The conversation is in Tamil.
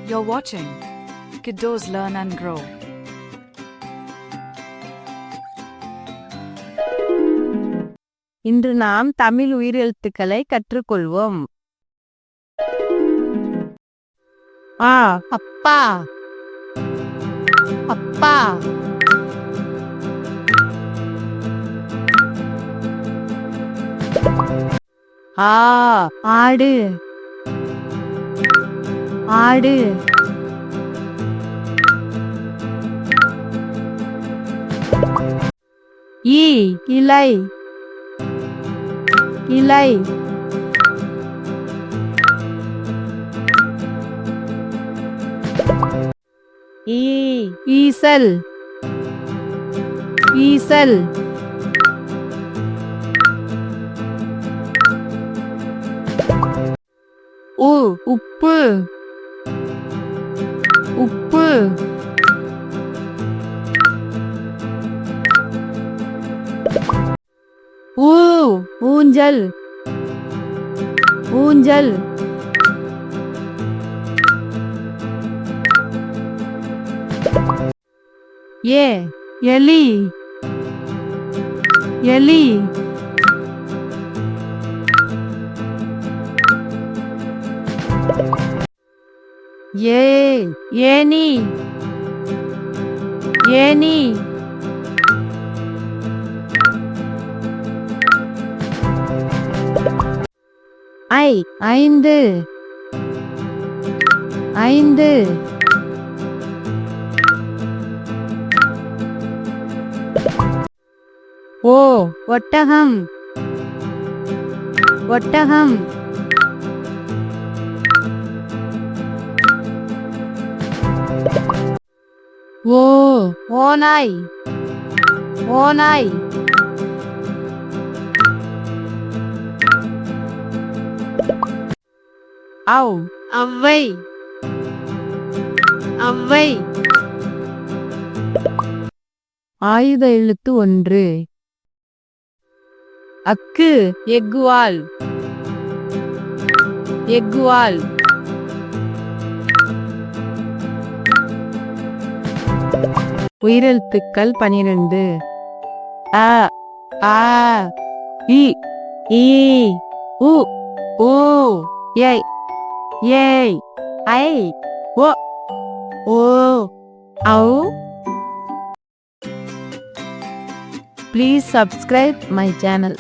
You're watching Kiddos Learn and Grow. இன்று நாம் தமிழ் உயிரெழுத்துக்களை கற்றுக்கொள்வோம். ஆ அப்பா அப்பா. ஆ ஆடு ஆடு. இ இலை இலை. ஈசல் ஈசல். உப்பு உப்பு. ஊஞ்சல் ஊஞ்சல். எலி எலி. Any any. ஐந்து ஐந்து. ஒட்டகம் ஒட்டகம். ஓநாய் ஓநாய். ஒளவை ஒளவை. ஆயுத எழுத்து 1. அக்கு எக்குவால் எக்குவால். உயிரெழுத்துக்கள் 12. அ ஆ இ ஈ உ ஊ ஏ ஏய் ஐ ஓ ஓ ஔ. Please subscribe my channel.